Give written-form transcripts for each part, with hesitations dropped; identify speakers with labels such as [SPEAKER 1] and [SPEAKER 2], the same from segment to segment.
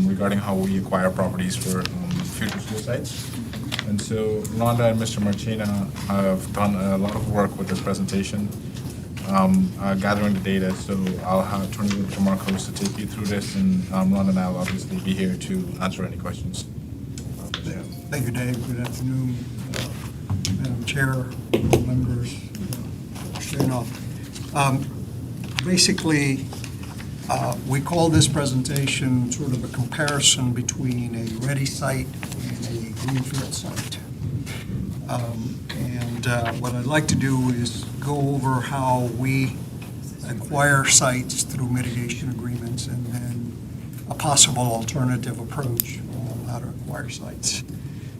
[SPEAKER 1] regarding how we acquire properties for future school sites. And so Rhonda and Mr. Marchena have done a lot of work with this presentation, gathering the data. So I'll turn it over to Marcos to take you through this, and Rhonda and I will obviously be here to answer any questions.
[SPEAKER 2] Thank you, Dave. Good afternoon, Madam Chair, board members, staying off. Basically, we call this presentation sort of a comparison between a ready site and a greenfield site. What I'd like to do is go over how we acquire sites through mitigation agreements and then a possible alternative approach on how to acquire sites.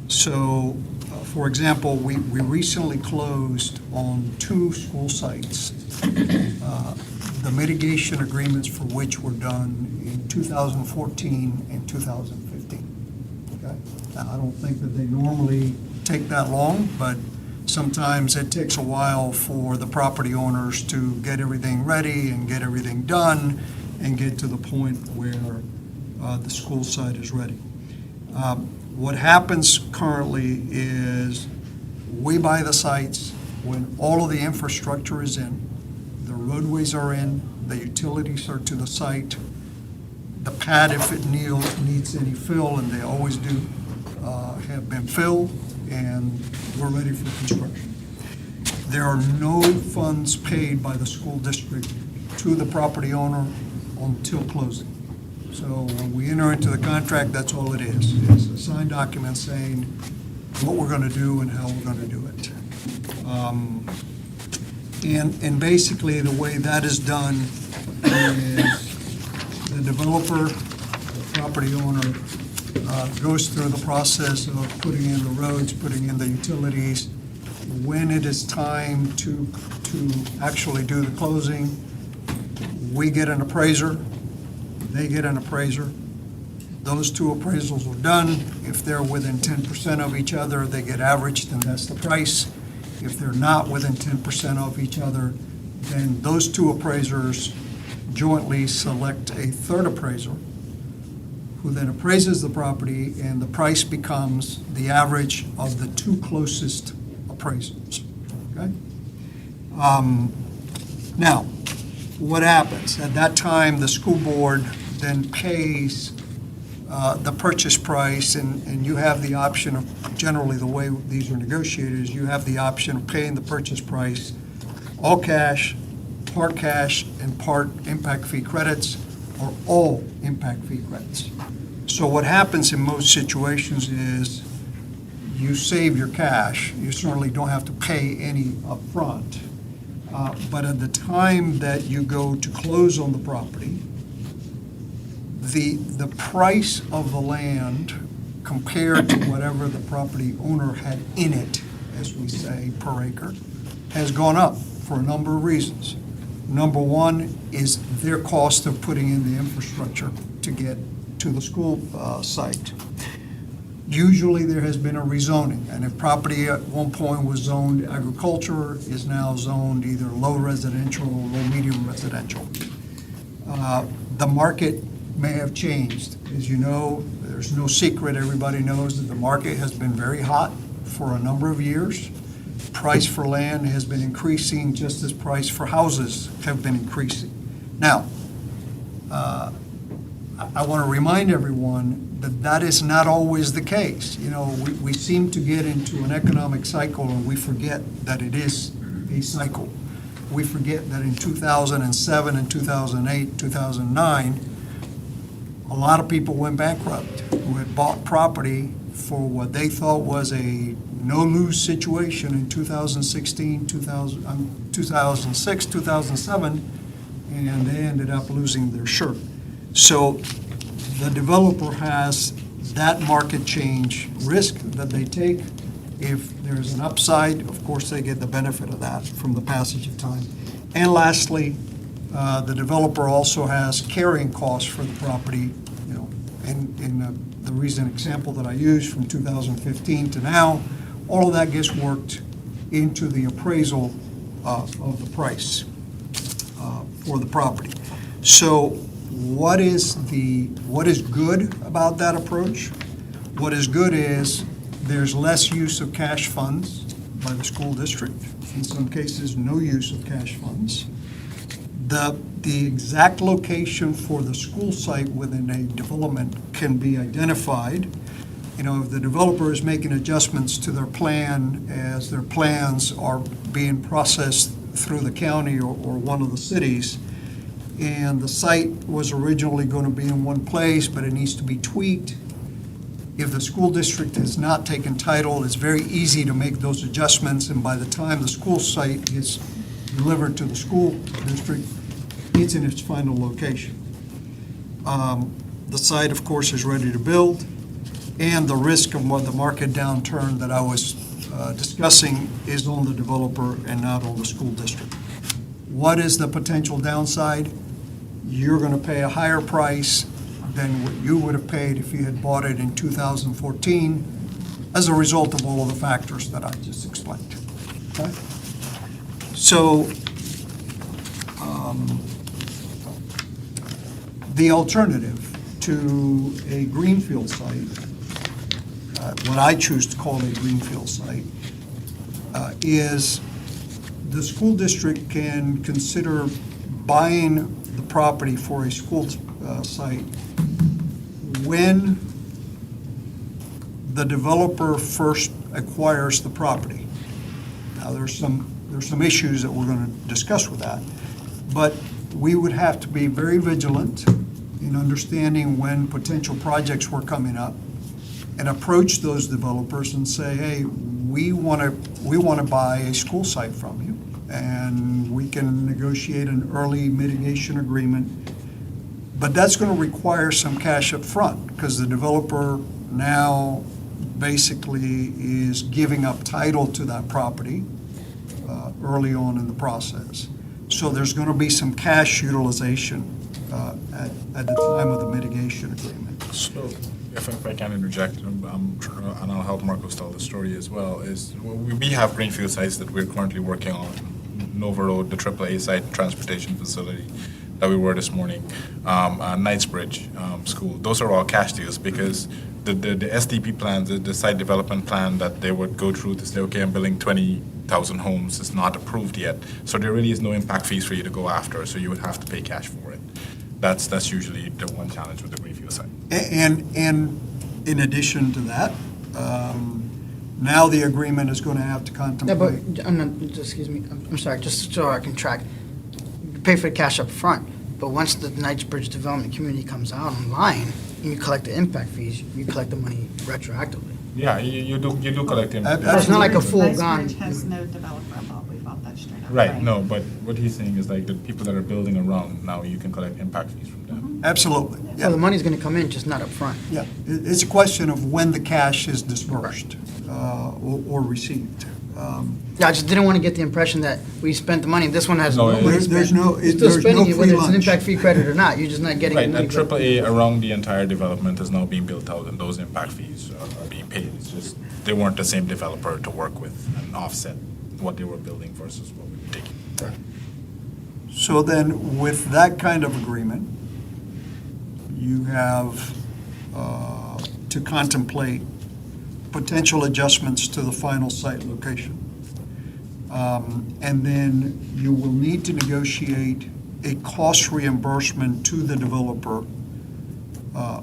[SPEAKER 2] So, for example, we recently closed on 2 school sites, the mitigation agreements for which were done in 2014 and 2015. Okay? Now, I don't think that they normally take that long, but sometimes it takes a while for the property owners to get everything ready and get everything done and get to the point where the school site is ready. What happens currently is we buy the sites when all of the infrastructure is in, the roadways are in, the utilities are to the site, the pad, if it needs any fill, and they always do, have been filled, and we're ready for construction. There are no funds paid by the school district to the property owner until closing. So when we enter into the contract, that's all it is. It's a signed document saying what we're going to do and how we're going to do it. And basically the way that is done is the developer, the property owner, goes through the process of putting in the roads, putting in the utilities. When it is time to actually do the closing, we get an appraiser. They get an appraiser. Those 2 appraisals are done. If they're within 10% of each other, they get averaged, and that's the price. If they're not within 10% of each other, then those 2 appraisers jointly select a 3rd appraiser who then appraises the property, and the price becomes the average of the 2 closest appraisals. Okay? Now, what happens? At that time, the school board then pays the purchase price, and you have the option of, generally the way these are negotiated is you have the option of paying the purchase price all cash, and part impact fee credits, or all impact fee credits. So what happens in most situations is you save your cash. You certainly don't have to pay any upfront. But at the time that you go to close on the property, the price of the land compared to whatever the property owner had in it, as we say, per acre, has gone up for a number of reasons. Number one is their cost of putting in the infrastructure to get to the school site. Usually there has been a rezoning, and if property at one point was zoned agriculture, is now zoned either low residential or low medium residential. The market may have changed. As you know, there's no secret, everybody knows that the market has been very hot for a number of years. Price for land has been increasing just as price for houses have been increasing. Now, I want to remind everyone that that is not always the case. You know, we seem to get into an economic cycle and we forget that it is a cycle. We forget that in 2007 and 2008, 2009, a lot of people went bankrupt who had bought property for what they thought was a no-lose situation in 2016, 2006, 2007, and they ended up losing their shirt. So the developer has that market change risk that they take. If there's an upside, of course, they get the benefit of that from the passage of time. And lastly, the developer also has carrying costs for the property. You know, in the recent example that I used from 2015 to now, all of that gets worked into the appraisal of the price for the property. So what is good about that approach? What is good is there's less use of cash funds by the school district. In some cases, no use of cash funds. The exact location for the school site within a development can be identified. You know, if the developer is making adjustments to their plan as their plans are being processed through the county or one of the cities, and the site was originally going to be in one place, but it needs to be tweaked. If the school district has not taken title, it's very easy to make those adjustments, and by the time the school site is delivered to the school district, it's in its final location. The site, of course, is ready to build, and the risk of the market downturn that I was discussing is on the developer and not on the school district. What is the potential downside? You're going to pay a higher price than what you would have paid if you had bought it in 2014 as a result of all of the factors that I just explained. Okay? So the alternative to a greenfield site, what I choose to call a greenfield site, is the school district can consider buying the property for a school site when the developer first acquires the property. Now, there's some issues that we're going to discuss with that, but we would have to be very vigilant in understanding when potential projects were coming up and approach those developers and say, hey, we want to buy a school site from you, and we can negotiate an early mitigation agreement. But that's going to require some cash up front because the developer now basically is giving up title to that property early on in the process. So there's going to be some cash utilization at the time of the mitigation agreement.
[SPEAKER 1] So, if I can interject, and I'll help Marcos tell the story as well, is we have greenfield sites that we're currently working on. Nova Road, the AAA site transportation facility that we were this morning, Knightsbridge School. Those are all cash deals because the SDP plans, the site development plan that they would go through to say, okay, I'm building 20,000 homes is not approved yet. So there really is no impact fees for you to go after, so you would have to pay cash for it. That's usually the one challenge with the greenfield site.
[SPEAKER 2] And in addition to that, now the agreement is going to have to
[SPEAKER 3] No,
[SPEAKER 2] contemplate.
[SPEAKER 3] but, excuse me, I'm sorry, just so I can track. You pay for the cash up front, but once the Knightsbridge Development Community comes out online, and you collect the impact fees, you collect the money retroactively.
[SPEAKER 1] Yeah, you do collect them.
[SPEAKER 3] It's not like a full gone.
[SPEAKER 4] Knightsbridge has no developer involved, we thought that straight up.
[SPEAKER 1] Right, no, but what he's saying is like the people that are building around, now you can collect impact fees from them.
[SPEAKER 2] Absolutely,
[SPEAKER 3] So the
[SPEAKER 2] yeah.
[SPEAKER 3] money's gonna come in, just not up front.
[SPEAKER 2] Yeah, it's a question of when the cash is dispersed or received.
[SPEAKER 3] Yeah, I just didn't want to get the impression that we spent the money, this one has
[SPEAKER 1] No,
[SPEAKER 3] no money
[SPEAKER 1] it-
[SPEAKER 2] There's
[SPEAKER 3] spent.
[SPEAKER 2] no-
[SPEAKER 3] You're still
[SPEAKER 2] there's no
[SPEAKER 3] spending it,
[SPEAKER 2] free
[SPEAKER 3] whether it's an
[SPEAKER 2] lunch.
[SPEAKER 3] impact fee credit or not, you're just not getting the
[SPEAKER 1] Right,
[SPEAKER 3] money.
[SPEAKER 1] and AAA around the entire development is now being built out, and those impact fees are being paid. It's just, they weren't the same developer to work with and offset what they were building versus what we were taking.
[SPEAKER 2] So then, with that kind of agreement, you have to contemplate potential adjustments to the final site location. And then you will need to negotiate a cost reimbursement to the developer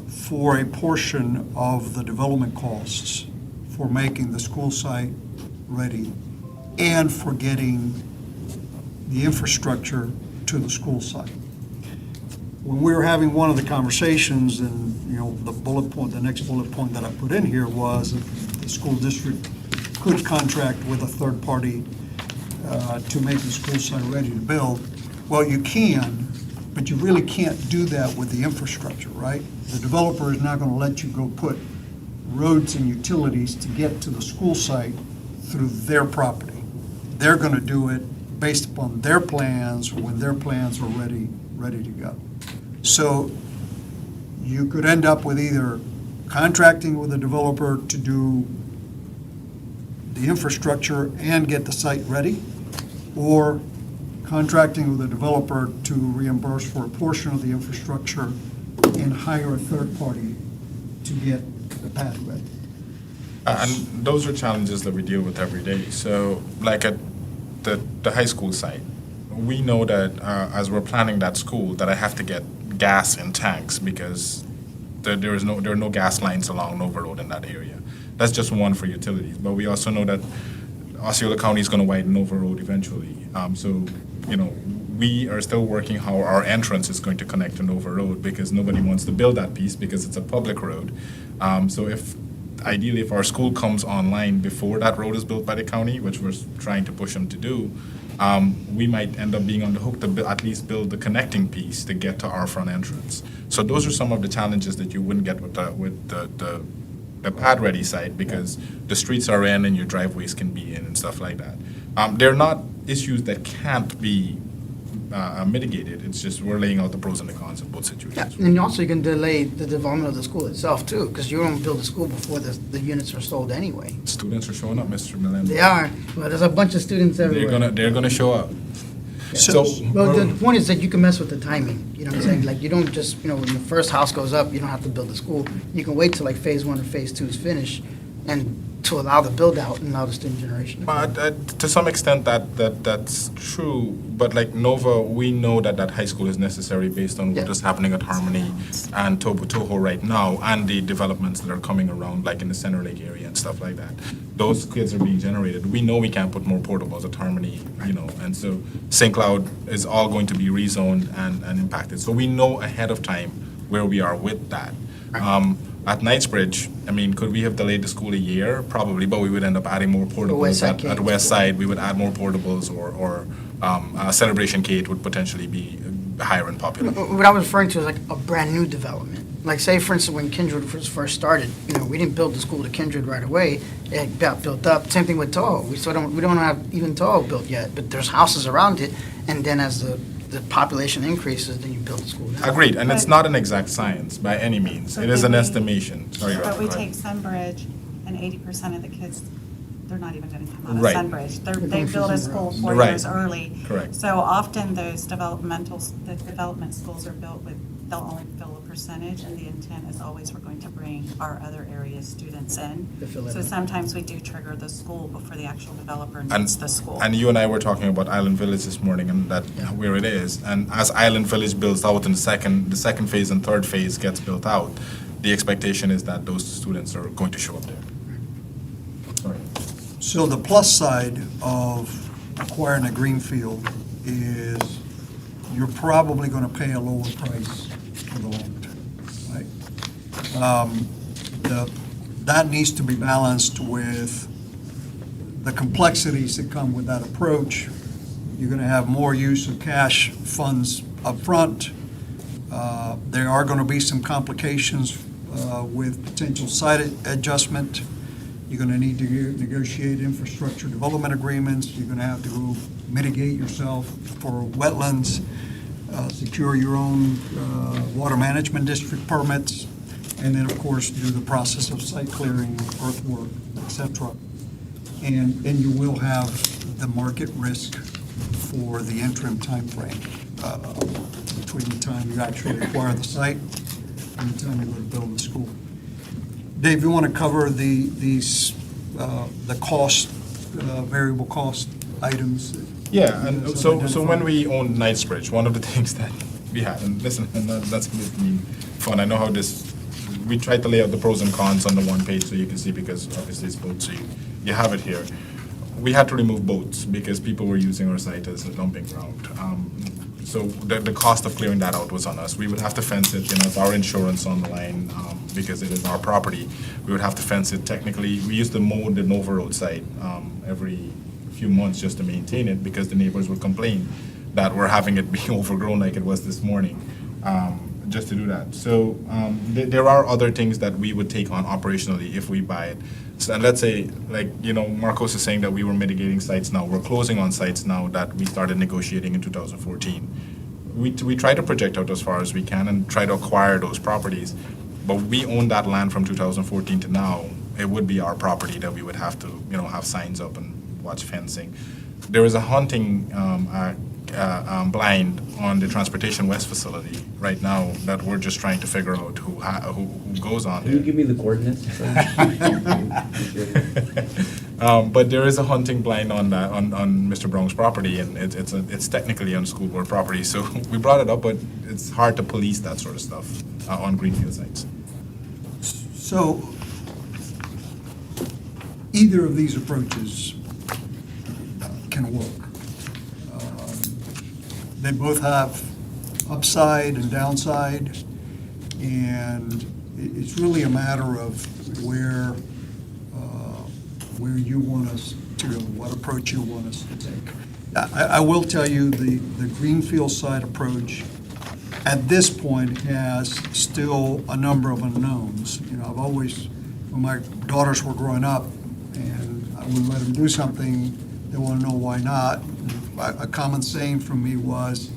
[SPEAKER 2] for a portion of the development costs for making the school site ready and for getting the infrastructure to the school site. When we were having one of the conversations, and, you know, the next bullet point that I put in here was if the school district could contract with a third party to make the school site ready to build. Well, you can, but you really can't do that with the infrastructure, right? The developer is not going to let you go put roads and utilities to get to the school site through their property. They're going to do it based upon their plans when their plans are ready to go. So you could end up with either contracting with a developer to do the infrastructure and get the site ready, or contracting with the developer to reimburse for a portion of the infrastructure and hire a third party to get the pad ready.
[SPEAKER 1] And those are challenges that we deal with every day. So, like at the high school site, we know that as we're planning that school, that I have to get gas in tanks because there are no gas lines along Nova Road in that area. That's just one for utilities. But we also know that Osceola County is going to widen Nova Road eventually. So, we are still working how our entrance is going to connect to Nova Road because nobody wants to build that piece because it's a public road. So ideally, if our school comes online before that road is built by the county, which we're trying to push them to do, we might end up being on the hook to at least build the connecting piece to get to our front entrance. So those are some of the challenges that you wouldn't get with the pad-ready site because the streets are in and your driveways can be in and stuff like that. They're not issues that can't be mitigated. It's just we're laying out the pros and the cons of both
[SPEAKER 3] Yeah,
[SPEAKER 1] situations.
[SPEAKER 3] and also you can delay the development of the school itself too, because you don't build a school before the units are sold anyway.
[SPEAKER 1] Students are showing up, Mr. Melendez.
[SPEAKER 3] They are, but there's a bunch of students everywhere.
[SPEAKER 1] They're gonna show up.
[SPEAKER 2] So-
[SPEAKER 3] Well, the point is that you can mess with the timing, you know what I'm saying? Like, you don't just, when the first house goes up, you don't have to build the school. You can wait till like phase 1 or phase 2 is finished and to allow the build out and allow the student generation.
[SPEAKER 1] To some extent, that's true. But like Nova, we know that high school is necessary based on what
[SPEAKER 3] Yeah.
[SPEAKER 1] is happening at Harmony and Toho right now, and the developments that are coming around, like in the Center Lake area and stuff like that. Those kids are being generated. We know we can't put more portables at Harmony, and so St. Cloud is all going to be rezoned and impacted. So we know ahead of time where we are with that. At Knightsbridge, could we have delayed the school a year? Probably, but we would end up adding more portables.
[SPEAKER 3] West Side
[SPEAKER 1] At
[SPEAKER 3] K.
[SPEAKER 1] West Side, we would add more portables, or Celebration K would potentially be higher in population.
[SPEAKER 3] What I was referring to is like a brand-new development. Like, say, for instance, when Kindred was first started, we didn't build the school to Kindred right away. It got built up. Same thing with Toho. We don't have even Toho built yet, but there's houses around it, and then as the population increases, then you build the school. down.
[SPEAKER 1] Agreed, and it's not an exact science by any means. It is an estimation. Sorry,
[SPEAKER 4] But
[SPEAKER 1] Rob,
[SPEAKER 4] we
[SPEAKER 1] go ahead.
[SPEAKER 4] take Sunbridge, and 80% of the kids, they're not even gonna come out of
[SPEAKER 1] Right.
[SPEAKER 4] Sunbridge. They
[SPEAKER 3] coming from
[SPEAKER 4] build a
[SPEAKER 3] somewhere
[SPEAKER 4] school
[SPEAKER 3] else.
[SPEAKER 4] 4
[SPEAKER 1] Right.
[SPEAKER 4] years early.
[SPEAKER 1] Correct.
[SPEAKER 4] So often those the development schools are built with, they'll only fill a percentage, and the intent is always we're going to bring our other area students in.
[SPEAKER 3] To fill it
[SPEAKER 4] So
[SPEAKER 3] in.
[SPEAKER 4] sometimes we do trigger the school before the actual developer
[SPEAKER 1] And,
[SPEAKER 4] needs the school.
[SPEAKER 1] and you and I were talking about Island Village this morning, and that where it is. And as Island Village builds out, and the second phase and third phase gets built out, the expectation is that those students are going to show up there. Sorry.
[SPEAKER 2] So the plus side of acquiring a greenfield is you're probably going to pay a lower price for the land, right? That needs to be balanced with the complexities that come with that approach. You're going to have more use of cash funds up front. There are going to be some complications with potential site adjustment. You're going to need to negotiate infrastructure development agreements. You're going to have to go mitigate yourself for wetlands, secure your own water management district permits, and then, of course, do the process of site clearing, earthwork, et cetera. And then you will have the market risk for the interim timeframe between the time you actually acquire the site and the time you go to build the school. Dave, you want to cover the cost, variable cost items?
[SPEAKER 1] Yeah, and so when we owned Knightsbridge, one of the things that we had, and listen, and that's going to be fun. I know how we tried to lay out the pros and cons on the one page so you can see, because obviously it's boats, so you have it here. We had to remove boats because people were using our site as a dumping ground. So the cost of clearing that out was on us. We would have to fence it, it's our insurance on the line, because it is our property. We would have to fence it technically. We used to mow the Nova Road site every few months just to maintain it, because the neighbors would complain that we're having it be overgrown like it was this morning, just to do that. So there are other things that we would take on operationally if we buy it. So, and let's say, Marcos is saying that we were mitigating sites now. We're closing on sites now that we started negotiating in 2014. We try to project out as far as we can and try to acquire those properties, but we own that land from 2014 to now. It would be our property that we would have to, have signs up and watch fencing. There is a hunting blind on the Transportation West facility right now that we're just trying to figure out who goes on
[SPEAKER 5] Can you
[SPEAKER 1] there.
[SPEAKER 5] give me the coordinates?
[SPEAKER 1] But there is a hunting blind on that, on Mr. Brown's property, and it's technically on school board property, so we brought it up, but it's hard to police that sort of stuff on greenfield sites.
[SPEAKER 2] So either of these approaches can work. They both have upside and downside, and it's really a matter of where you want us to go, what approach you want us to take. I will tell you, the greenfield site approach at this point has still a number of unknowns. You know, I've always, when my daughters were growing up, and I would let them do something, they want to know why not. A common saying from me was,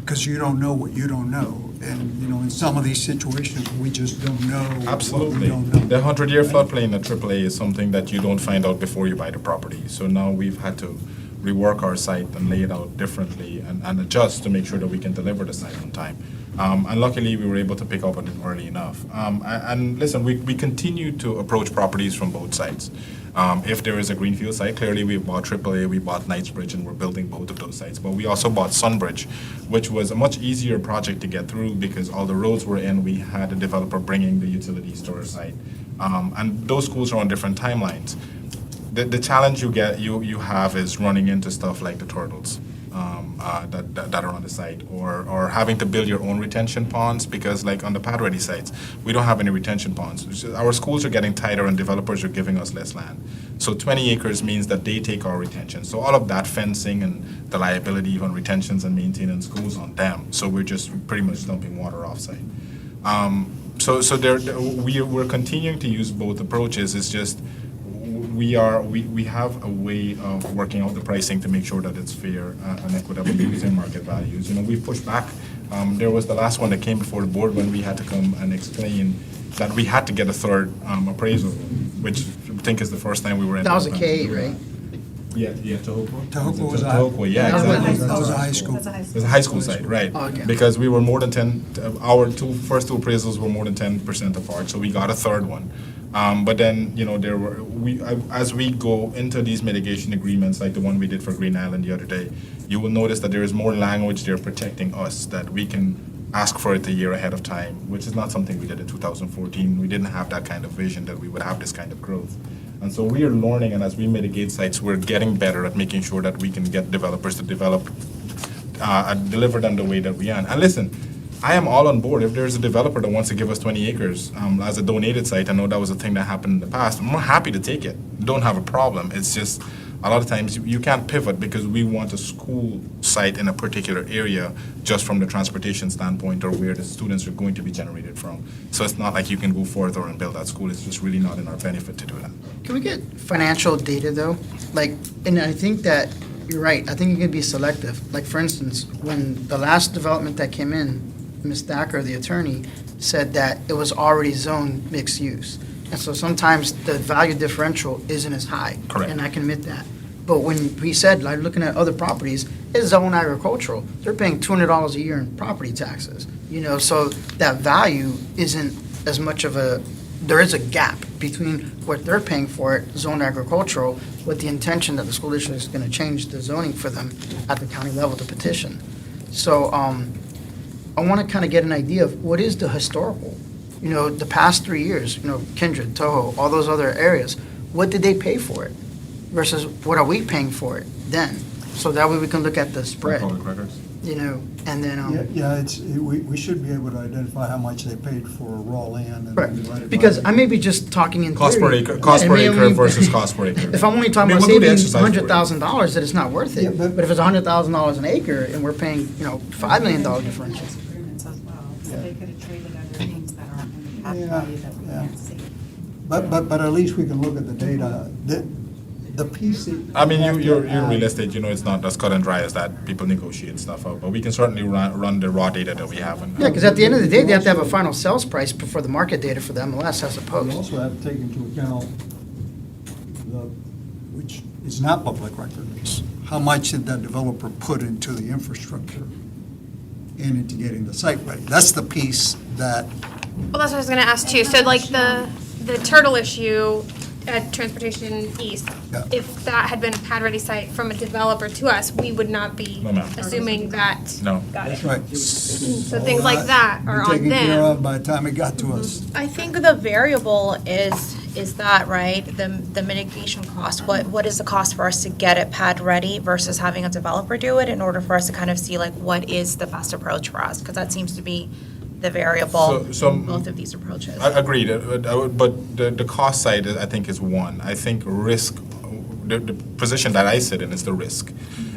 [SPEAKER 2] because you don't know what you don't know. And, you know, in some of these situations, we just don't know what we
[SPEAKER 1] Absolutely.
[SPEAKER 2] don't know.
[SPEAKER 1] The 100-year floodplain at AAA is something that you don't find out before you buy the property. So now we've had to rework our site and lay it out differently and adjust to make sure that we can deliver the site on time. And luckily, we were able to pick up on it early enough. And listen, we continue to approach properties from both sides. If there is a greenfield site, clearly we bought AAA, we bought Knightsbridge, and we're building both of those sites. But we also bought Sunbridge, which was a much easier project to get through because all the roads were in. We had a developer bringing the utilities to our site. And those schools are on different timelines. The challenge you have is running into stuff like the turtles that are on the site, or having to build your own retention ponds, because like on the pad ready sites, we don't have any retention ponds. Our schools are getting tighter and developers are giving us less land. So 20 acres means that they take our retention. So all of that fencing and the liability on retentions and maintenance goes on them. So we're just pretty much dumping water off site. We're continuing to use both approaches. It's just we have a way of working out the pricing to make sure that it's fair and equitable using market values. You know, we've pushed back. There was the last one that came before the board when we had to come and explain that we had to get a third appraisal, which I think is the first time we were in.
[SPEAKER 3] That was a K8, right?
[SPEAKER 1] Yeah, Tohoku.
[SPEAKER 2] Tohoku was a-
[SPEAKER 1] Tohoku, yeah,
[SPEAKER 3] That was
[SPEAKER 1] exactly.
[SPEAKER 2] That was a high school.
[SPEAKER 4] That's a high
[SPEAKER 1] It
[SPEAKER 4] school.
[SPEAKER 1] was a high school site, right?
[SPEAKER 3] Oh, okay.
[SPEAKER 1] Because we were more than 10, our first two appraisals were more than 10% apart, so we got a third one. But then, you know, as we go into these mitigation agreements, like the one we did for Green Island the other day, you will notice that there is more language there protecting us, that we can ask for it a year ahead of time, which is not something we did in 2014. We didn't have that kind of vision that we would have this kind of growth. And so we are learning, and as we mitigate sites, we're getting better at making sure that we can get developers to develop and deliver them the way that we can. And listen, I am all on board. If there's a developer that wants to give us 20 acres as a donated site, I know that was a thing that happened in the past, I'm more happy to take it. Don't have a problem. It's just a lot of times you can't pivot because we want a school site in a particular area just from the transportation standpoint or where the students are going to be generated from. So it's not like you can go further and build that school. It's just really not in our benefit to do that.
[SPEAKER 3] Can we get financial data, though? Like, and I think that, you're right, I think you can be selective. Like, for instance, when the last development that came in, Ms. Thacker, the attorney, said that it was already zoned mixed use. And so sometimes the value differential isn't as high.
[SPEAKER 1] Correct.
[SPEAKER 3] And I can admit that. But when we said, like, looking at other properties, it's zoned agricultural. They're paying $200 a year in property taxes. You know, so that value isn't as much of a, there is a gap between what they're paying for it, zoned agricultural, with the intention that the school district is going to change the zoning for them at the county level to petition. So I want to kind of get an idea of what is the historical, you know, the past 3 years, you know, Kindred, Toho, all those other areas, what did they pay for it versus what are we paying for it then? So that way we can look at the spread,
[SPEAKER 1] Public records.
[SPEAKER 3] you know, and then,
[SPEAKER 2] We should be able to identify how much they paid for raw land. And
[SPEAKER 3] right,
[SPEAKER 2] divide it by-
[SPEAKER 3] because I may be just talking in
[SPEAKER 1] Cost per
[SPEAKER 3] theory.
[SPEAKER 1] acre, cost
[SPEAKER 3] Yeah,
[SPEAKER 1] per
[SPEAKER 3] it may
[SPEAKER 1] acre
[SPEAKER 3] only-
[SPEAKER 1] versus cost per acre.
[SPEAKER 3] If I'm only talking
[SPEAKER 1] I mean,
[SPEAKER 3] about
[SPEAKER 1] we'll do the
[SPEAKER 3] saving
[SPEAKER 1] exercise for you.
[SPEAKER 3] $100,000, then it's not worth
[SPEAKER 2] Yeah,
[SPEAKER 3] it.
[SPEAKER 2] but-
[SPEAKER 3] But if it's $100,000 an acre and we're paying, you know, $5 million differential.
[SPEAKER 4] Agreements as well, so
[SPEAKER 2] Yeah.
[SPEAKER 4] they could have traded other things that aren't in the cap
[SPEAKER 2] Yeah,
[SPEAKER 4] value that we
[SPEAKER 2] yeah.
[SPEAKER 4] can't see.
[SPEAKER 2] But at least we can look at the data. The PC.
[SPEAKER 1] I mean, you're real estate, you know, it's not as cut and dry as that. People negotiate stuff out, but we can certainly run the raw data that we have.
[SPEAKER 3] Yeah, because at the end of the day, they have to have a final sales price before the market data for the MLS as
[SPEAKER 2] We
[SPEAKER 3] opposed.
[SPEAKER 2] also have to take into account which is not public record, is how much did that developer put into the infrastructure and into getting the site ready? That's the piece that,
[SPEAKER 5] Well, that's what I was gonna ask too. So like the turtle issue at Transportation East,
[SPEAKER 2] Yeah.
[SPEAKER 5] if that had been a pad-ready site from a developer to us, we would not be
[SPEAKER 1] No, ma'am.
[SPEAKER 5] assuming that.
[SPEAKER 1] No.
[SPEAKER 5] Got it.
[SPEAKER 2] that's right.
[SPEAKER 5] So things like that are on
[SPEAKER 2] Taken care
[SPEAKER 5] them.
[SPEAKER 2] of by the time it got to us.
[SPEAKER 6] I think the variable is that, right? The mitigation cost. What is the cost for us to get it pad ready versus having a developer do it in order for us to kind of see like what is the best approach for us? Because that seems to be the variable
[SPEAKER 1] So-
[SPEAKER 6] in both of these approaches.
[SPEAKER 1] Agreed, but the cost side, I think, is one. I think risk, the position that I sit in is the risk.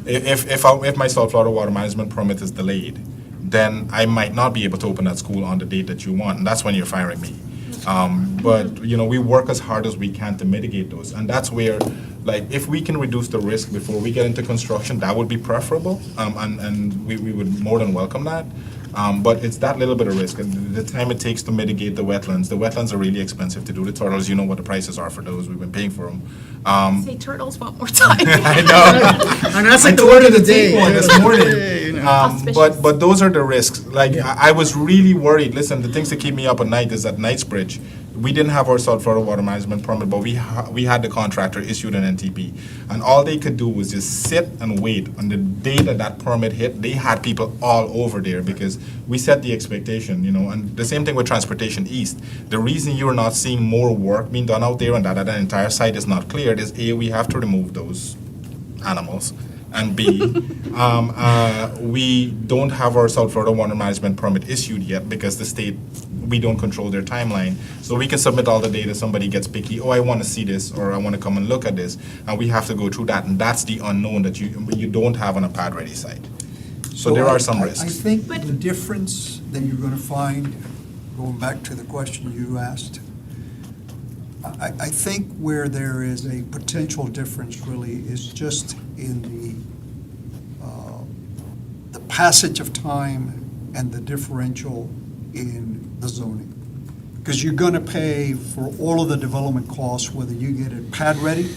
[SPEAKER 1] If my South Florida water management permit is delayed, then I might not be able to open that school on the date that you want, and that's when you're firing me. But, we work as hard as we can to mitigate those, and that's where, like, if we can reduce the risk before we get into construction, that would be preferable, and we would more than welcome that. But it's that little bit of risk, and the time it takes to mitigate the wetlands. The wetlands are really expensive to do. The turtles, you know what the prices are for those. We've been paying for them.
[SPEAKER 6] Say turtles one more time.
[SPEAKER 1] I know.
[SPEAKER 3] And that's like
[SPEAKER 1] I
[SPEAKER 3] the
[SPEAKER 1] told
[SPEAKER 3] word
[SPEAKER 1] you
[SPEAKER 3] of the
[SPEAKER 1] to take
[SPEAKER 3] day.
[SPEAKER 1] one this morning.
[SPEAKER 6] Auspicious.
[SPEAKER 1] But those are the risks. Like, I was really worried. Listen, the things that keep me up at night is at Knightsbridge. We didn't have our South Florida water management permit, but we had the contractor issued an NTP. And all they could do was just sit and wait. On the day that permit hit, they had people all over there because we set the expectation, and the same thing with Transportation East. The reason you're not seeing more work being done out there and that an entire site is not cleared is A, we have to remove those animals, and B, we don't have our South Florida water management permit issued yet because the state, we don't control their timeline. So we can submit all the data, somebody gets picky, I want to see this, or I want to come and look at this, and we have to go through that, and that's the unknown that you don't have on a pad-ready site. So there are some
[SPEAKER 2] I
[SPEAKER 1] risks.
[SPEAKER 2] think the difference that you're going to find, going back to the question you asked, I think where there is a potential difference really is just in the passage of time and the differential in the zoning. Because you're going to pay for all of the development costs, whether you get it pad ready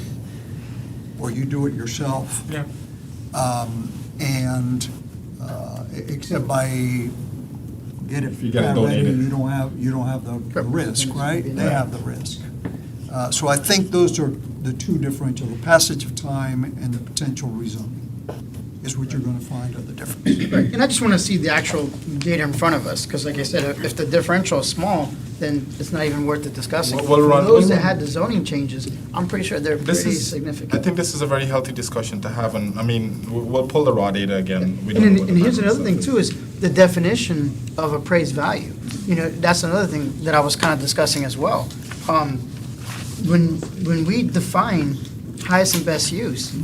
[SPEAKER 2] or you do it yourself.
[SPEAKER 1] Yeah.
[SPEAKER 2] And except by get it
[SPEAKER 1] If you get it
[SPEAKER 2] pad ready,
[SPEAKER 1] donated.
[SPEAKER 2] you don't have the risk, right? They have the risk. So I think those are the two differential, the passage of time and the potential rezoning is what you're going to find are the difference.
[SPEAKER 3] Right, and I just want to see the actual data in front of us, because like I said, if the differential is small, then it's not even worth it discussing.
[SPEAKER 1] Well,
[SPEAKER 3] For
[SPEAKER 1] Ron-
[SPEAKER 3] those that had the zoning changes, I'm pretty sure they're
[SPEAKER 1] This
[SPEAKER 3] pretty
[SPEAKER 1] is,
[SPEAKER 3] significant.
[SPEAKER 1] I think this is a very healthy discussion to have, and, we'll pull the raw data again. We don't
[SPEAKER 3] And
[SPEAKER 1] know what the
[SPEAKER 3] here's
[SPEAKER 1] maximum
[SPEAKER 3] another thing
[SPEAKER 1] stuff
[SPEAKER 3] too, is the definition of appraised value. That's another thing that I was kind of discussing as well. When we define highest and best use,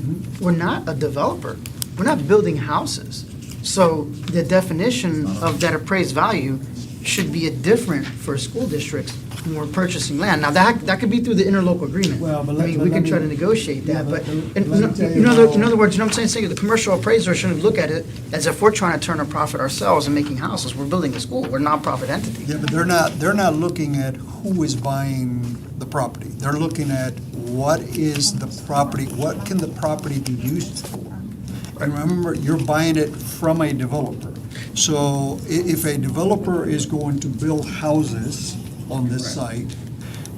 [SPEAKER 3] we're not a developer. We're not building houses. So the definition of that appraised value should be different for school districts when we're purchasing land. Now, that could be through the interlocal agreement.
[SPEAKER 2] Well, but
[SPEAKER 3] I mean,
[SPEAKER 2] let
[SPEAKER 3] we can
[SPEAKER 2] me-
[SPEAKER 3] try to negotiate
[SPEAKER 2] Yeah,
[SPEAKER 3] that, but,
[SPEAKER 2] but
[SPEAKER 3] in
[SPEAKER 2] let me tell you
[SPEAKER 3] in other
[SPEAKER 2] how-
[SPEAKER 3] words, what I'm saying, the commercial appraiser shouldn't look at it as if we're trying to turn a profit ourselves and making houses. We're building a school. We're a nonprofit entity.
[SPEAKER 2] Yeah, but they're not looking at who is buying the property. They're looking at what is the property, what can the property be used for? And remember, you're buying it from a developer. So if a developer is going to build houses on this site,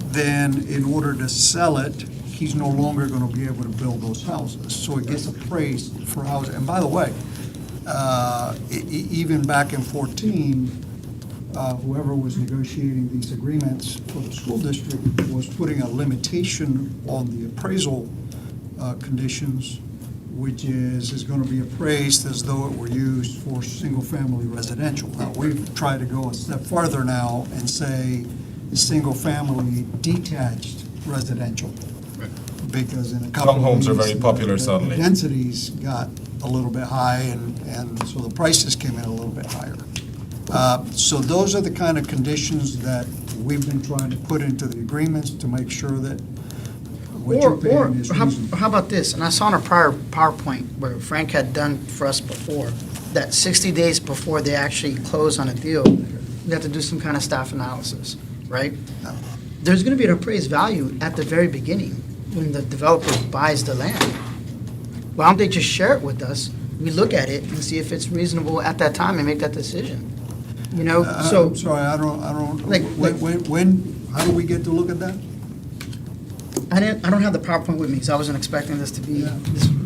[SPEAKER 2] then in order to sell it, he's no longer going to be able to build those houses. So it gets appraised for housing. And by the way, even back in 14, whoever was negotiating these agreements for the school district was putting a limitation on the appraisal conditions, which is going to be appraised as though it were used for single-family residential. Now, we've tried to go a step farther now and say single-family detached residential. Because in a couple of
[SPEAKER 1] Townhomes are
[SPEAKER 2] these,
[SPEAKER 1] very popular
[SPEAKER 2] the
[SPEAKER 1] suddenly.
[SPEAKER 2] densities got a little bit high, and so the prices came in a little bit higher. So those are the kind of conditions that we've been trying to put into the agreements to make sure that what you're paying is reasonable.
[SPEAKER 3] How about this? And I saw on a prior PowerPoint where Frank had done for us before, that 60 days before they actually close on a deal, we have to do some kind of staff analysis, right? There's going to be an appraised value at the very beginning. when the developer buys the land. Why don't they just share it with us? We look at it and see if it's reasonable at that time and make that decision. You know, so.
[SPEAKER 2] I'm sorry, I don't,
[SPEAKER 3] Like-
[SPEAKER 2] how do we get to look at that?
[SPEAKER 3] I don't have the PowerPoint with me, because I wasn't expecting this to be,
[SPEAKER 2] Yeah.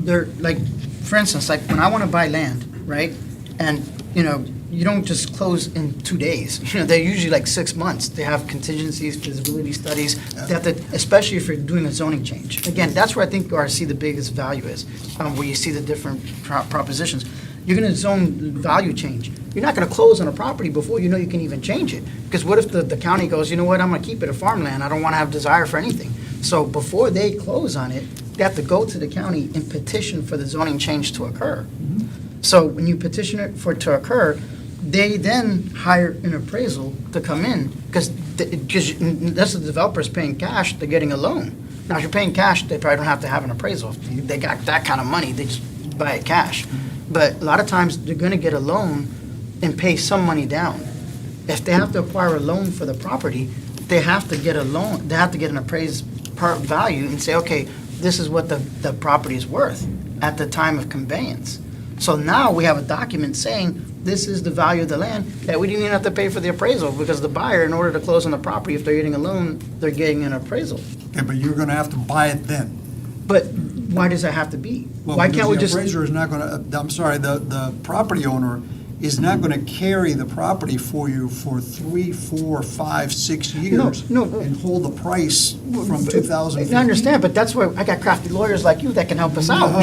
[SPEAKER 3] they're, like, for instance, like, when I want to buy land, right? And, you know, you don't just close in 2 days. You know, they're usually like 6 months. They have contingencies, feasibility studies, they have to, especially if you're doing a zoning change. Again, that's where I think, or I see the biggest value is, where you see the different propositions. You're going to zone value change. You're not going to close on a property before you know you can even change it. Because what if the county goes, you know what, I'm going to keep it a farmland, I don't want to have desire for anything. So before they close on it, they have to go to the county and petition for the zoning change to occur. So when you petition it for it to occur, they then hire an appraisal to come in, because that's the developer's paying cash, they're getting a loan. Now, if you're paying cash, they probably don't have to have an appraisal. If they got that kind of money, they just buy it cash. But a lot of times, they're gonna get a loan and pay some money down. If they have to acquire a loan for the property, they have to get a loan, they have to get an appraised part value and say, okay, this is what the property is worth at the time of conveyance. So now we have a document saying, this is the value of the land, that we didn't even have to pay for the appraisal, because the buyer, in order to close on the property, if they're getting a loan, they're getting an appraisal.
[SPEAKER 2] Okay, but you're gonna have to buy it then.
[SPEAKER 3] But why does that have to be?
[SPEAKER 2] Well,
[SPEAKER 3] Why
[SPEAKER 2] because
[SPEAKER 3] can't we
[SPEAKER 2] the
[SPEAKER 3] just?
[SPEAKER 2] appraiser is not gonna, I'm sorry, the property owner is not gonna carry the property for you for 3, 4, 5, 6 years.
[SPEAKER 3] no.
[SPEAKER 2] And hold the price from 2015.
[SPEAKER 3] I understand, but that's where I got crafty lawyers like you that can help us out.
[SPEAKER 2] No,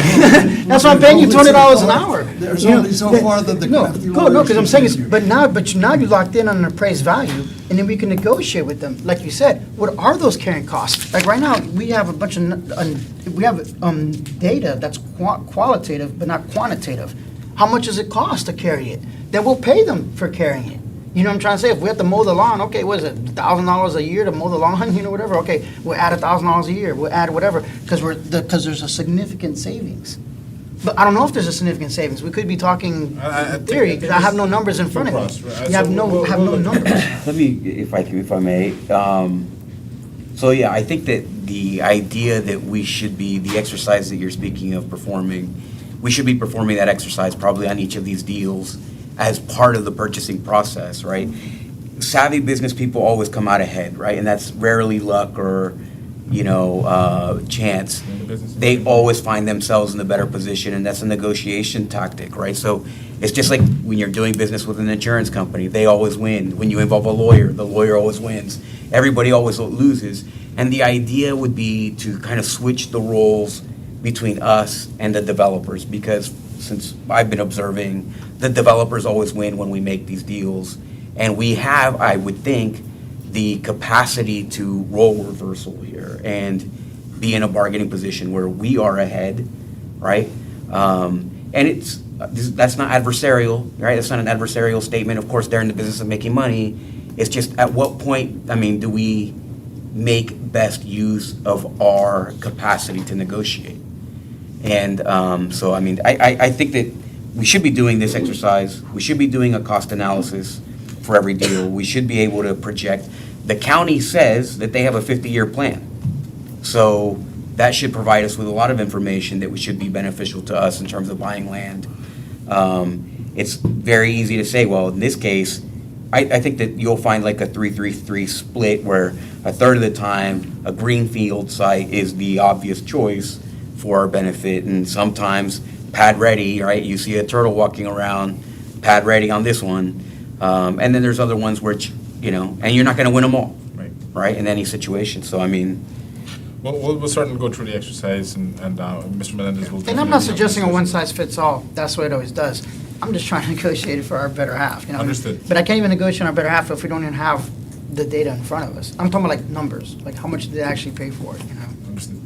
[SPEAKER 3] That's why I'm paying you
[SPEAKER 2] there's only
[SPEAKER 3] $20
[SPEAKER 2] so
[SPEAKER 3] an
[SPEAKER 2] far-
[SPEAKER 3] hour.
[SPEAKER 2] there's
[SPEAKER 3] You know,
[SPEAKER 2] only so far that the crafty
[SPEAKER 3] No,
[SPEAKER 2] lawyers
[SPEAKER 3] because I'm
[SPEAKER 2] can
[SPEAKER 3] saying
[SPEAKER 2] take you.
[SPEAKER 3] is, but now you locked in on an appraised value, and then we can negotiate with them. Like you said, what are those carrying costs? Like right now, we have a bunch of, we have data that's qualitative but not quantitative. How much does it cost to carry it? Then we'll pay them for carrying it. You know what I'm trying to say? If we have to mow the lawn, okay, what is it, $1,000 a year to mow the lawn, you know, whatever, okay, we'll add $1,000 a year, we'll add whatever, because there's a significant savings. But I don't know if there's a significant savings. We could be talking
[SPEAKER 1] I
[SPEAKER 3] in theory,
[SPEAKER 1] think
[SPEAKER 3] because I have no numbers in front of
[SPEAKER 1] Cross,
[SPEAKER 3] me.
[SPEAKER 1] right?
[SPEAKER 3] You have
[SPEAKER 1] So
[SPEAKER 3] no
[SPEAKER 1] we'll-
[SPEAKER 3] numbers.
[SPEAKER 7] Let me, if I may. So yeah, I think that the idea that we should be, the exercise that you're speaking of performing, we should be performing that exercise probably on each of these deals as part of the purchasing process, right? Savvy business people always come out ahead, right? And that's rarely luck or, chance.
[SPEAKER 1] In the business.
[SPEAKER 7] They always find themselves in a better position, and that's a negotiation tactic, right? So it's just like when you're doing business with an insurance company, they always win. When you involve a lawyer, the lawyer always wins. Everybody always loses. And the idea would be to kind of switch the roles between us and the developers, because since I've been observing, the developers always win when we make these deals. And we have, I would think, the capacity to role reversal here and be in a bargaining position where we are ahead, right? And that's not adversarial, right? That's not an adversarial statement. Of course, they're in the business of making money. It's just at what point, do we make best use of our capacity to negotiate? And I think that we should be doing this exercise. We should be doing a cost analysis for every deal. We should be able to project. The county says that they have a 50-year plan. So that should provide us with a lot of information that should be beneficial to us in terms of buying land. It's very easy to say, well, in this case, I think that you'll find like a 3-3-3 split where a third of the time a greenfield site is the obvious choice for our benefit, and sometimes pad ready, right? You see a turtle walking around, pad ready on this one, and then there's other ones which, and you're not going to win them all, right? In any situation. So
[SPEAKER 1] We'll certainly go through the exercise, and Mr. Melendez will.
[SPEAKER 3] And I'm not
[SPEAKER 1] definitely
[SPEAKER 3] suggesting a
[SPEAKER 1] have this
[SPEAKER 3] one-size-fits-all. That's what it always does. I'm just trying to negotiate it for our better half,
[SPEAKER 1] Understood.
[SPEAKER 3] But I can't even negotiate on our better half if we don't even have the data in front of us. I'm talking about like numbers, like how much did they actually pay for it,
[SPEAKER 1] Understood.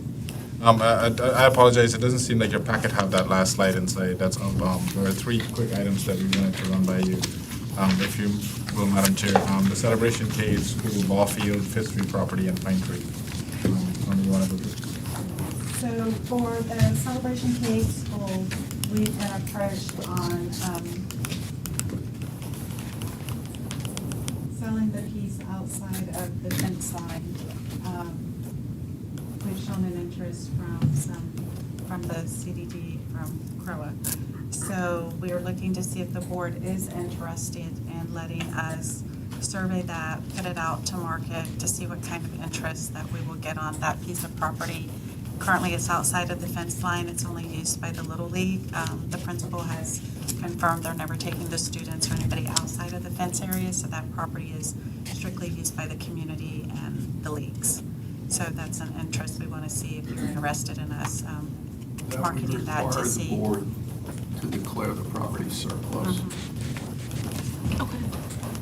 [SPEAKER 1] I apologize, it doesn't seem like your packet have that last slide inside. There are 3 quick items that we wanted to run by you. If you will, Madam Chair, the Celebration Cave School Ball Field, Fifth Street property, and Pine Tree. You want to go through?
[SPEAKER 4] So for the Celebration Cave School, we've been approached on selling the piece outside of the fence line. We've shown an interest interest from the CDD, from CROA. So we are looking to see if the board is interested in letting us survey that, put it out to market to see what kind of interest that we will get on that piece of property. Currently, it's outside of the fence line. It's only used by the Little League. The principal has confirmed they're never taking the students or anybody outside of the fence area, so that property is strictly used by the community and the leagues. So that's an interest we want to see if you're interested in us marketing that to see.
[SPEAKER 8] That would require the board to declare the property surplus.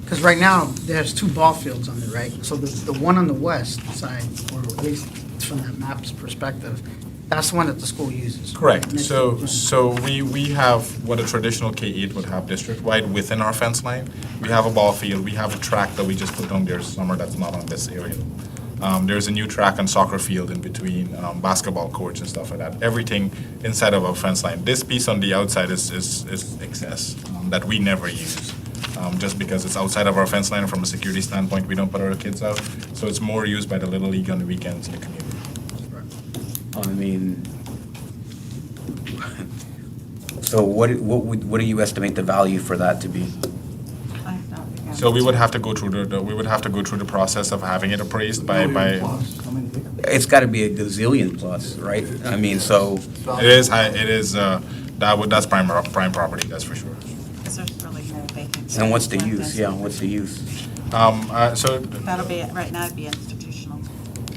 [SPEAKER 3] Because right now, there's two ball fields on there, right? So the one on the west side, or at least from that map's perspective, that's the one that the school uses.
[SPEAKER 1] Correct.
[SPEAKER 3] Next
[SPEAKER 1] So,
[SPEAKER 3] to the gym.
[SPEAKER 1] so we have what a traditional K-8 would have district-wide within our fence line. We have a ball field, we have a track that we just put down there summer that's not on this area. There's a new track and soccer field in between, basketball courts and stuff like that. Everything inside of our fence line. This piece on the outside is excess, that we never use. Just because it's outside of our fence line from a security standpoint, we don't put our kids out. So it's more used by the Little League on the weekends in the community.
[SPEAKER 7] I mean, so what do you estimate the value for that to be?
[SPEAKER 4] I don't know.
[SPEAKER 1] So we would have to go through the process of having it appraised by,
[SPEAKER 7] It's gotta be a gazillion plus, right? I mean, so,
[SPEAKER 1] that's prime property, that's for sure.
[SPEAKER 4] Because there's really no vacancy.
[SPEAKER 7] and what's the
[SPEAKER 4] within
[SPEAKER 7] use?
[SPEAKER 4] this.
[SPEAKER 7] Yeah, what's the use?
[SPEAKER 1] So
[SPEAKER 4] That'll be, right now it'd be institutional.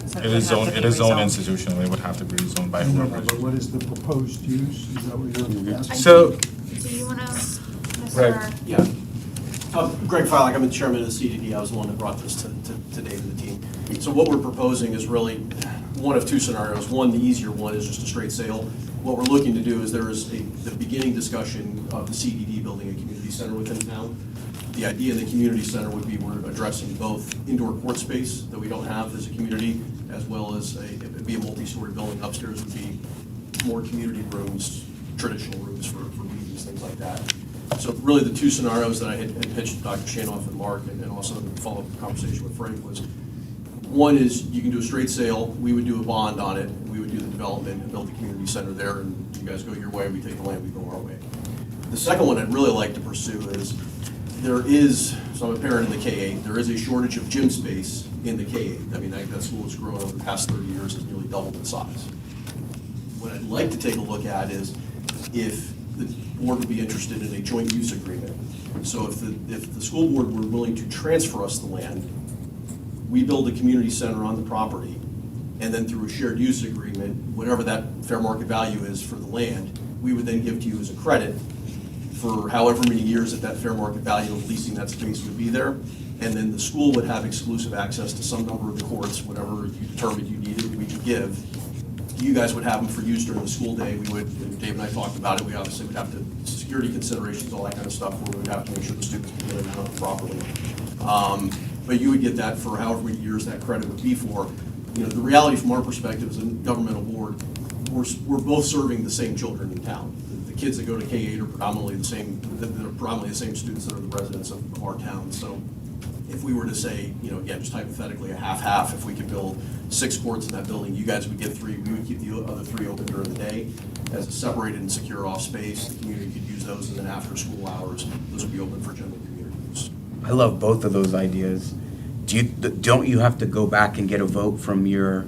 [SPEAKER 4] So
[SPEAKER 1] it
[SPEAKER 4] would
[SPEAKER 1] is
[SPEAKER 4] have
[SPEAKER 1] zoned,
[SPEAKER 4] to
[SPEAKER 1] it
[SPEAKER 4] be
[SPEAKER 1] is zoned
[SPEAKER 4] rezoned.
[SPEAKER 1] institutional, it would have to be rezoned by
[SPEAKER 9] No,
[SPEAKER 1] whoever.
[SPEAKER 9] but what is the proposed use? Is that what you're asking?
[SPEAKER 1] So,
[SPEAKER 6] Do you want to,
[SPEAKER 1] Greg.
[SPEAKER 6] Mr.?
[SPEAKER 10] Yeah. Greg Feilag, I'm the chairman of the CDD. I was the one that brought this to Dave and the team. So what we're proposing is really one of two scenarios. One, the easier one, is just a straight sale. What we're looking to do is there is the beginning discussion of the CDD building a community center within town. The idea in the community center would be we're addressing both indoor court space that we don't have as a community, as well as it'd be a multi-story building. Upstairs would be more community rooms, traditional rooms for meetings, things like that. So really, the two scenarios that I had pitched to Dr. Shanoff and Mark, and also in the follow-up conversation with Frank, was one is you can do a straight sale, we would do a bond on it, we would do the development and build the community center there, and you guys go your way, we take the land, we go our way. The second one I'd really like to pursue is, there is, so I'm a parent in the K-8, there is a shortage of gym space in the K-8. I mean, that school has grown over the past 30 years, has nearly doubled in size. What I'd like to take a look at is if the board would be interested in a joint use agreement. So if the school board were willing to transfer us the land, we build a community center on the property, and then through a shared use agreement, whatever that fair market value is for the land, we would then give to you as a credit for however many years that fair market value of leasing that space would be there. And then the school would have exclusive access to some number of the courts, whatever you determined you needed, we could give. You guys would have them for use during the school day. We would, and Dave and I talked about it, we obviously would have to, security considerations, all that kind of stuff, where we would have to make sure the students could get in and out properly. But you would get that for however many years that credit would be for. You know, the reality from our perspective as a governmental board, we're both serving the same children in town. The kids that go to K-8 are predominantly the same, students that are the residents of our town. So if we were to say, you know, again, just hypothetically, a half-half, if we could build 6 courts in that building, you guys would get 3, we would keep the other 3 open during the day as a separated and secure off space. The community could use those, and then after school hours, those would be open for general community use.
[SPEAKER 7] I love both of those ideas. Don't you have to go back and get a vote from your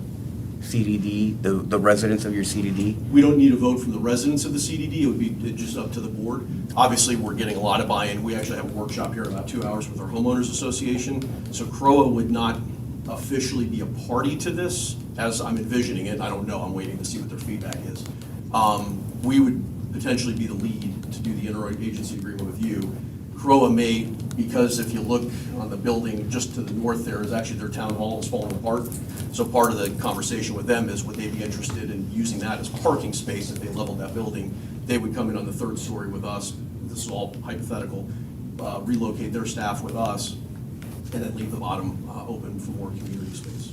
[SPEAKER 7] CDD, the residents of your CDD?
[SPEAKER 10] We don't need a vote from the residents of the CDD. It would be just up to the board. Obviously, we're getting a lot of buy-in. We actually have a workshop here in about 2 hours with our homeowners association. So CROA would not officially be a party to this, as I'm envisioning it. I don't know. I'm waiting to see what their feedback is. We would potentially be the lead to do the interagency agreement with you. CROA may, because if you look on the building just to the north there is actually their town hall is falling apart. So part of the conversation with them is would they be interested in using that as parking space if they leveled that building? They would come in on the 3rd story with us, this is all hypothetical, relocate their staff with us, and then leave the bottom open for more community space.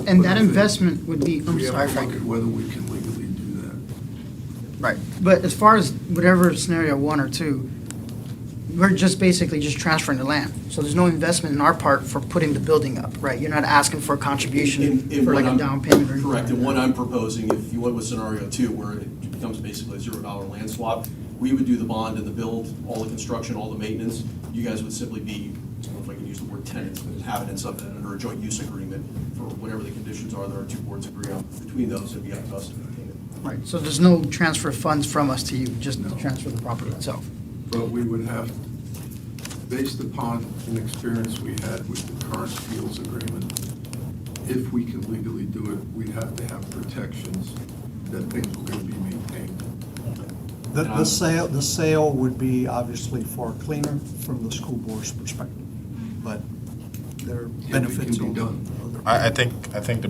[SPEAKER 3] And that investment would be, I'm
[SPEAKER 8] We have
[SPEAKER 3] sorry,
[SPEAKER 8] to
[SPEAKER 3] Frank.
[SPEAKER 8] look at whether we can legally do that.
[SPEAKER 3] Right, but as far as whatever scenario 1 or 2, we're just basically just transferring the land. So there's no investment in our part for putting the building up, right? You're not asking for a contribution
[SPEAKER 10] In
[SPEAKER 3] for like
[SPEAKER 10] what
[SPEAKER 3] a
[SPEAKER 10] I'm-
[SPEAKER 3] down payment or anything.
[SPEAKER 10] Correct, and
[SPEAKER 3] like
[SPEAKER 10] what
[SPEAKER 3] that.
[SPEAKER 10] I'm proposing, if you went with scenario two, where it becomes basically a $0 land swap, we would do the bond and the build, all the construction, all the maintenance. You guys would simply be, I don't know if I can use the word tenants, but inhabitants of it under a joint use agreement for whatever the conditions are that our two boards agree on. Between those, it'd be up to us to maintain it.
[SPEAKER 3] Right, so there's no transfer funds from us to you, just to transfer the property itself.
[SPEAKER 8] But we would have, based upon an experience we had with the current Fields agreement, if we can legally do it, we'd have to have protections that things were going to be maintained.
[SPEAKER 2] The sale would be obviously far cleaner from the school board's perspective, but there are
[SPEAKER 8] And it
[SPEAKER 2] benefits.
[SPEAKER 8] can be
[SPEAKER 2] on
[SPEAKER 8] done.
[SPEAKER 2] other-
[SPEAKER 1] I think the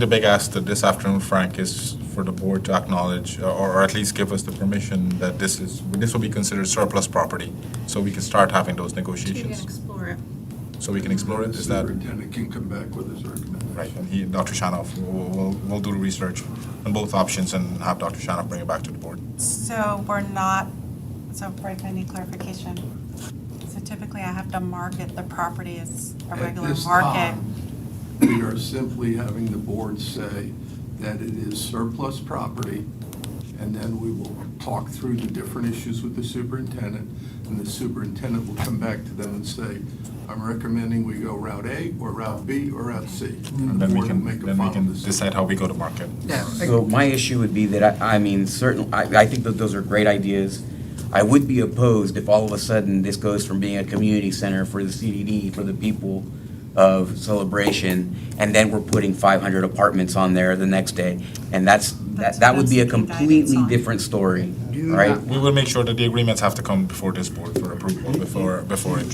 [SPEAKER 1] big ask, that this afternoon, Frank, is for the board to acknowledge, or at least give us the permission that this will be considered surplus property, so we can start having those
[SPEAKER 6] You can
[SPEAKER 1] negotiations.
[SPEAKER 6] explore it.
[SPEAKER 1] So we can explore it,
[SPEAKER 8] The
[SPEAKER 1] is that,
[SPEAKER 8] superintendent can come back with his recommendation.
[SPEAKER 1] right, and Dr. Shanoff, will do the research on both options and have Dr. Shanoff bring it back to the board.
[SPEAKER 4] So we're not, so Frank, I need clarification. So typically I have to market the property as a regular
[SPEAKER 8] At this
[SPEAKER 4] market.
[SPEAKER 8] time, we are simply having the board say that it is surplus property, and then we will talk through the different issues with the superintendent, and the superintendent will come back to them and say, I'm recommending we go Route A, or Route B, or Route C.
[SPEAKER 1] And
[SPEAKER 8] the
[SPEAKER 1] then we
[SPEAKER 8] board will make a
[SPEAKER 1] can
[SPEAKER 8] final decision.
[SPEAKER 1] decide how we go to market.
[SPEAKER 3] Yeah,
[SPEAKER 7] So my issue would be that, I mean, I think that those are great ideas. I would be opposed if all of a sudden this goes from being a community center for the CDD, for the people of Celebration, and then we're putting 500 apartments on there the next day. And that would be a completely different story, right?
[SPEAKER 1] We will make sure that the agreements have to come before this board for approval, before it.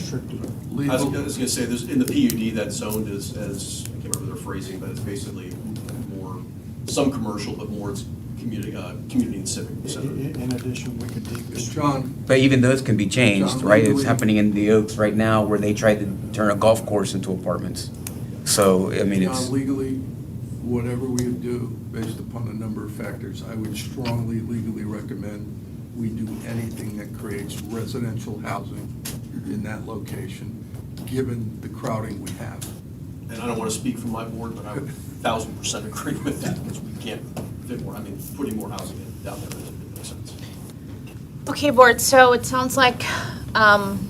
[SPEAKER 10] I
[SPEAKER 8] Legal,
[SPEAKER 10] was gonna say, there's, in the PUD, that's zoned as, I can't remember their phrasing, but it's basically more, some commercial, but more it's community and civic center.
[SPEAKER 2] In addition, we could decrease.
[SPEAKER 8] John,
[SPEAKER 7] But even those can be changed,
[SPEAKER 8] John,
[SPEAKER 7] right? It's
[SPEAKER 8] legally-
[SPEAKER 7] happening in the Oaks right now where they tried to turn a golf course into apartments. So, I mean, it's.
[SPEAKER 8] John, legally, whatever we do, based upon a number of factors, I would strongly legally recommend we do anything that creates residential housing in that location, given the crowding we have.
[SPEAKER 10] And I don't want to speak for my board, but I would 1,000% agree with that, because we can't fit more, I mean, putting more housing in down there doesn't make sense.
[SPEAKER 6] Okay, board, so it sounds like,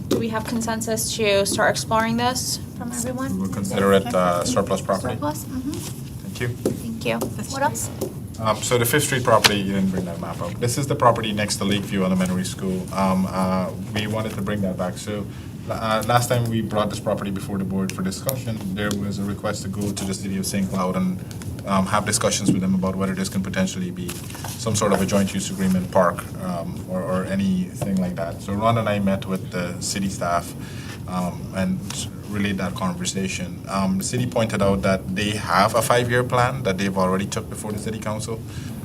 [SPEAKER 6] do we have consensus to start exploring this from
[SPEAKER 1] We
[SPEAKER 6] everyone?
[SPEAKER 1] will consider it surplus property.
[SPEAKER 6] Surplus?
[SPEAKER 1] Thank you.
[SPEAKER 6] Thank you. What else?
[SPEAKER 1] So the Fifth Street property, you didn't bring that map up. This is the property next to Lakeview Elementary School. We wanted to bring that back. So last time we brought this property before the board for discussion, there was a request to go to the city of St. Cloud and have discussions with them about whether this can potentially be some sort of a joint use agreement park or anything like that. So Ron and I met with the city staff and relayed that conversation. The city pointed out that they have a 5-year plan that they've already took before the city council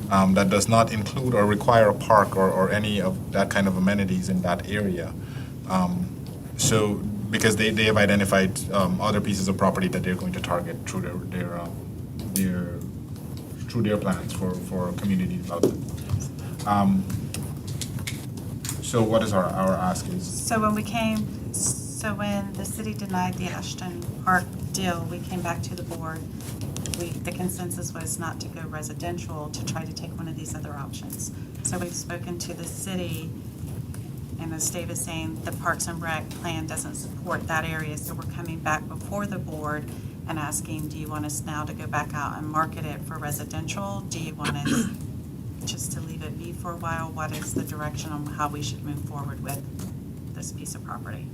[SPEAKER 1] that does not include or require a park or any of that kind of amenities in that area. So, because they have identified other pieces of property that they're going to target through their plans for community development. So what is our ask is?
[SPEAKER 4] So when the city denied the Ashton Park deal, we came back to the board. The consensus was not to go residential, to try to take one of these other options. So we've spoken to the city, and as Dave is saying, the Parks and Rec plan doesn't support that area, so we're coming back before the board and asking, do you want us now to go back out and market it for residential? Do you want us just to leave it be for a while? What is the direction on how we should move forward with this piece of property?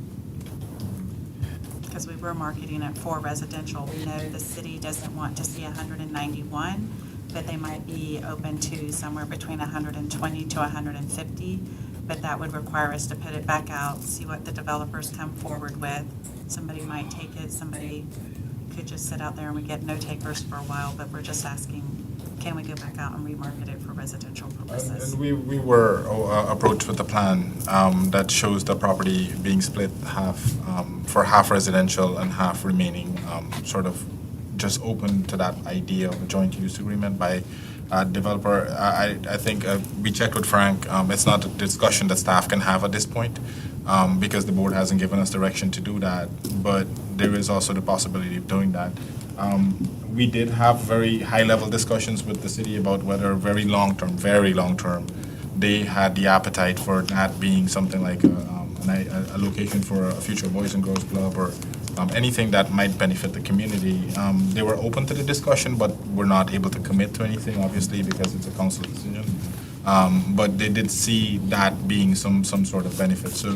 [SPEAKER 4] Because we were marketing it for residential. We know the city doesn't want to see 191, but they might be open to somewhere between 120 to 150. But that would require us to put it back out, see what the developers come forward with. Somebody might take it, somebody could just sit out there and we get no takers for a while, but we're just asking, can we go back out and remarket it for residential purposes?
[SPEAKER 1] And we were approached with a plan that shows the property being split half for half residential and half remaining, sort of just open to that idea of a joint use agreement by developer. I think we checked with Frank. It's not a discussion that staff can have at this point, because the board hasn't given us direction to do that. But there is also the possibility of doing that. We did have very high-level discussions with the city about whether very long-term, they had the appetite for that being something like a location for a future Boys and Girls Club or anything that might benefit the community. They were open to the discussion, but were not able to commit to anything, obviously, because it's a council decision. But they did see that being some sort of benefit. So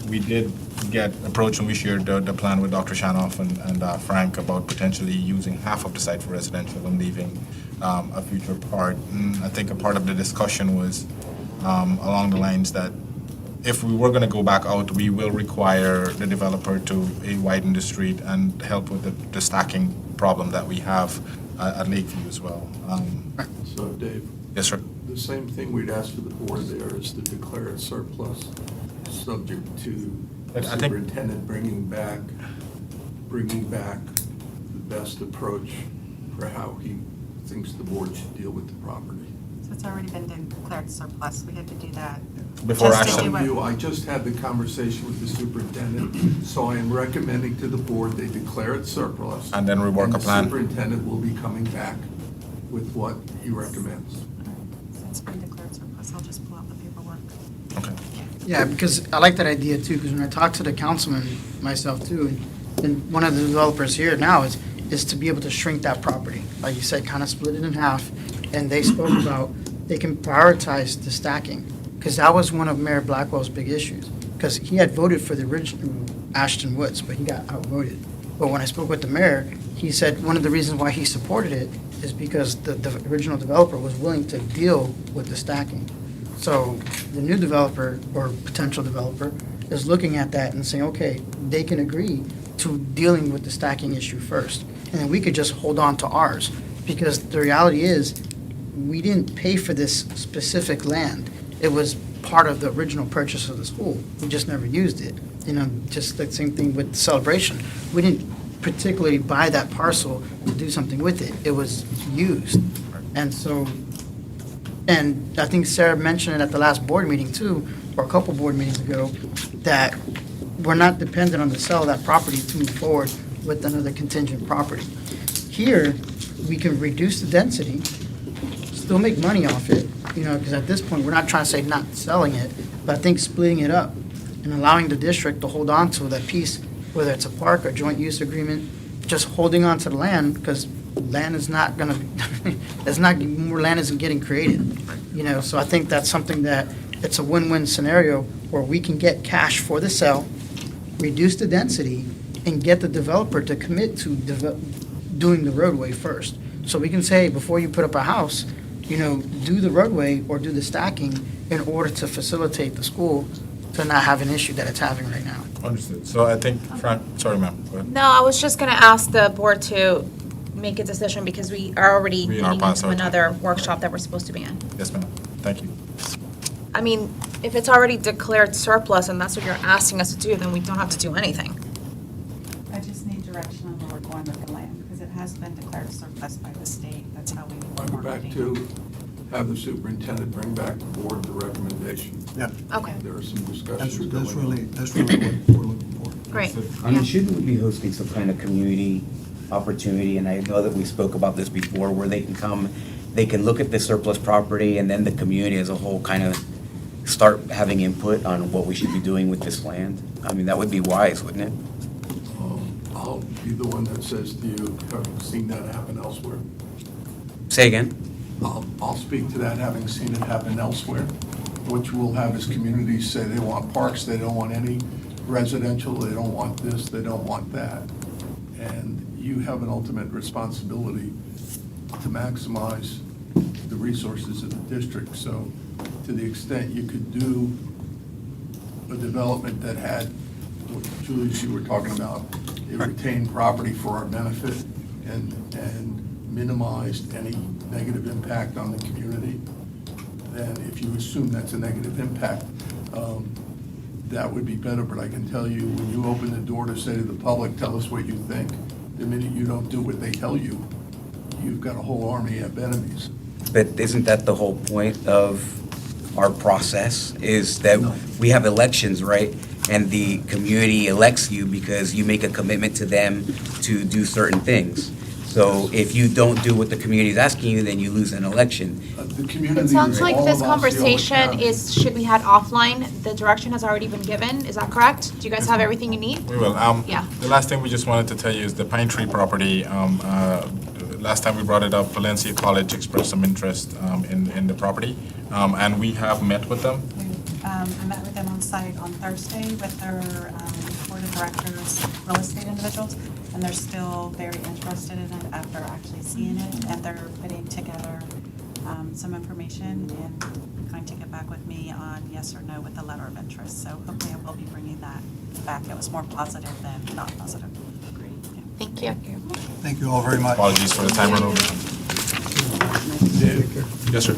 [SPEAKER 1] we did get approached, and we shared the plan with Dr. Shanoff and Frank about potentially using half of the site for residential and leaving a future part. And I think a part of the discussion was along the lines that if we were going to go back out, we will require the developer to widen the street and help with the stacking problem that we have at Lakeview as well.
[SPEAKER 8] So Dave,
[SPEAKER 1] Yes, sir.
[SPEAKER 8] the same thing we'd ask for the board there is to declare it surplus, subject to
[SPEAKER 1] But
[SPEAKER 8] the
[SPEAKER 1] I think-
[SPEAKER 8] superintendent bringing back the best approach for how he thinks the board should deal with the property.
[SPEAKER 4] So it's already been declared surplus, we had to do that.
[SPEAKER 1] Before
[SPEAKER 4] Just to
[SPEAKER 1] action.
[SPEAKER 4] do what-
[SPEAKER 8] I just had the conversation with the superintendent, so I am recommending to the board they declare it surplus.
[SPEAKER 1] And then rework a plan.
[SPEAKER 8] And the superintendent will be coming back with what he recommends.
[SPEAKER 4] Since it's been declared surplus, I'll just pull out the paperwork.
[SPEAKER 1] Okay.
[SPEAKER 3] Yeah, because I like that idea too, because when I talked to the councilman, myself too, and one of the developers here now is to be able to shrink that property. Like you said, kind of split it in half, and they spoke about, they can prioritize the stacking, because that was one of Mayor Blackwell's big issues, because he had voted for the original Ashton Woods, but he got outvoted. But when I spoke with the mayor, he said one of the reasons why he supported it is because the original developer was willing to deal with the stacking. So the new developer or potential developer is looking at that and saying, okay, they can agree to dealing with the stacking issue first. And then we could just hold on to ours. Because the reality is, we didn't pay for this specific land. It was part of the original purchase of the school. We just never used it. You know, just the same thing with the celebration. We didn't particularly buy that parcel to do something with it. It was used. And so, and I think Sarah mentioned it at the last board meeting too, or a couple board meetings ago, that we're not dependent on the sale of that property to move forward with another contingent property. Here, we can reduce the density, still make money off it, you know, because at this point, we're not trying to say not selling it, but I think splitting it up and allowing the district to hold on to that piece, whether it's a park or joint use agreement, just holding on to the land, because land is not gonna, it's not, more land isn't getting created, you know, so I think that's something that, it's a win-win scenario where we can get cash for the sale, reduce the density, and get the developer to commit to doing the roadway first. So we can say, before you put up a house, you know, do the roadway or do the stacking in order to facilitate the school to not have an issue that it's having right now.
[SPEAKER 1] Understood. So I think, Frank, sorry, ma'am, go ahead.
[SPEAKER 6] No, I was just going to ask the board to make a decision because we are already
[SPEAKER 1] We are
[SPEAKER 6] leading
[SPEAKER 1] past
[SPEAKER 6] into
[SPEAKER 1] our time.
[SPEAKER 6] another workshop that we're supposed to be in.
[SPEAKER 1] Yes, ma'am. Thank you.
[SPEAKER 6] I mean, if it's already declared surplus and that's what you're asking us to do, then we don't have to do anything.
[SPEAKER 4] I just need direction on where we're going with the land, because it has been declared surplus by the state, that's how we.
[SPEAKER 8] I'll go back to have the superintendent bring back the board the recommendation.
[SPEAKER 9] Yeah,
[SPEAKER 6] Okay,
[SPEAKER 8] There are some
[SPEAKER 9] that's
[SPEAKER 8] discussions going on.
[SPEAKER 9] that's really what we're looking for.
[SPEAKER 6] great.
[SPEAKER 7] I mean,
[SPEAKER 6] Yeah.
[SPEAKER 7] shouldn't we be hosting some kind of community opportunity? And I know that we spoke about this before, where they can come, they can look at the surplus property, and then the community as a whole kind of start having input on what we should be doing with this land. I mean, that would be wise, wouldn't it?
[SPEAKER 8] I'll be the one that says to you, having seen that happen elsewhere.
[SPEAKER 7] Say again?
[SPEAKER 8] I'll speak to that, having seen it happen elsewhere. What you will have is communities say they want parks, they don't want any residential, they don't want this, they don't want that. And you have an ultimate responsibility to maximize the resources of the district. So to the extent you could do a development that had, what Julius, you were talking about, a retained property for our benefit and minimized any negative impact on the community, then if you assume that's a negative impact, that would be better. But I can tell you, when you open the door to say to the public, tell us what you think, the minute you don't do what they tell you, you've got a whole army of enemies.
[SPEAKER 7] But isn't that the whole point of our process, is that we have elections, right? and the community elects you because you make a commitment to them to do certain things. So if you don't do what the community is asking you, then you lose an election.
[SPEAKER 8] The community
[SPEAKER 6] It sounds
[SPEAKER 8] is
[SPEAKER 6] like
[SPEAKER 8] all
[SPEAKER 6] this
[SPEAKER 8] of Osceola
[SPEAKER 6] conversation
[SPEAKER 8] County.
[SPEAKER 6] should be had offline. The direction has already been given. Is that correct? Do you guys have everything you need?
[SPEAKER 1] We will.
[SPEAKER 6] Yeah.
[SPEAKER 1] The last thing we just wanted to tell you is the Pine Tree property. Last time we brought it up, Valencia College expressed some interest in the property, and we have met with them.
[SPEAKER 4] I met with them on site on Thursday with their board of directors, real estate individuals, and they're still very interested in it after actually seeing it, and they're putting together some information and going to get back with me on yes or no with the letter of interest. So hopefully I will be bringing that back. It was more positive than not positive.
[SPEAKER 6] Thank you.
[SPEAKER 2] Thank you all very much.
[SPEAKER 1] Apologies for the time running. Yes, sir.